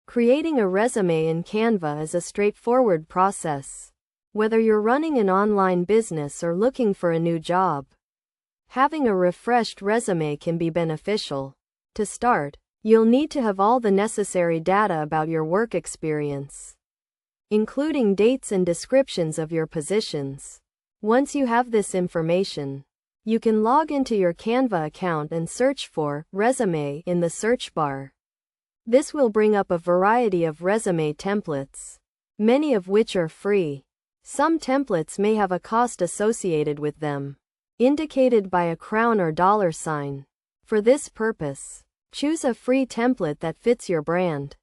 Creating a resume in Canva is a straightforward process. Whether you're running an online business or looking for a new job, having a refreshed resume can be beneficial. To start, you'll need to have all the necessary data about your work experience, including dates and descriptions of your positions. Once you have this information, you can log into your Canva account and search for resume in the search bar. This will bring up a variety of resume templates, many of which are free. Some templates may have a cost associated with them, indicated by a crown or dollar sign. For this purpose, choose a free template that fits your brand.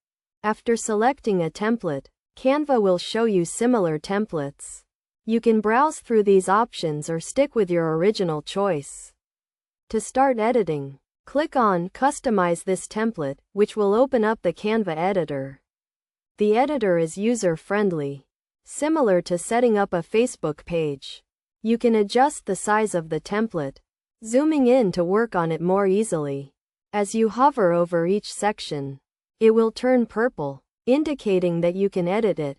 After selecting a template, Canva will show you similar templates. You can browse through these options or stick with your original choice. To start editing, click on Customize this template, which will open up the Canva editor. The editor is user-friendly, similar to setting up a Facebook page. You can adjust the size of the template, zooming in to work on it more easily. As you hover over each section, it will turn purple, indicating that you can edit it.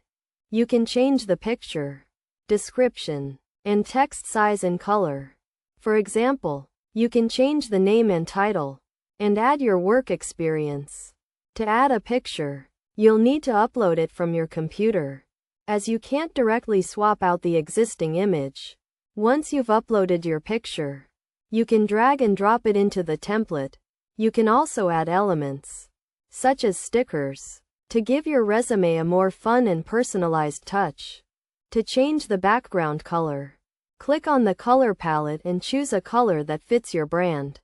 You can change the picture, description, and text size and color. For example, you can change the name and title, and add your work experience. To add a picture, you'll need to upload it from your computer, as you can't directly swap out the existing image. Once you've uploaded your picture, you can drag and drop it into the template. You can also add elements, such as stickers, to give your resume a more fun and personalized touch. To change the background color, click on the color palette and choose a color that fits your brand.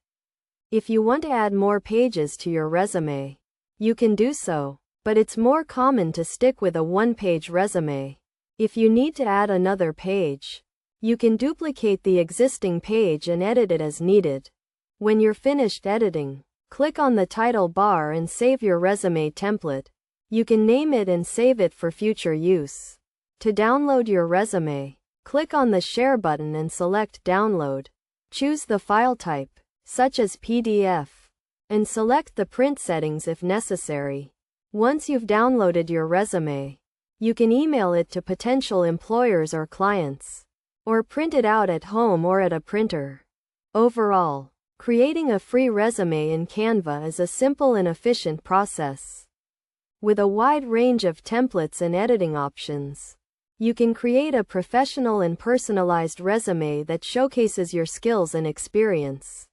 If you want to add more pages to your resume, you can do so, but it's more common to stick with a one-page resume. If you need to add another page, you can duplicate the existing page and edit it as needed. When you're finished editing, click on the title bar and save your resume template. You can name it and save it for future use. To download your resume, click on the Share button and select Download. Choose the file type, such as PDF, and select the print settings if necessary. Once you've downloaded your resume, you can email it to potential employers or clients, or print it out at home or at a printer. Overall, creating a free resume in Canva is a simple and efficient process. With a wide range of templates and editing options, you can create a professional and personalized resume that showcases your skills and experience.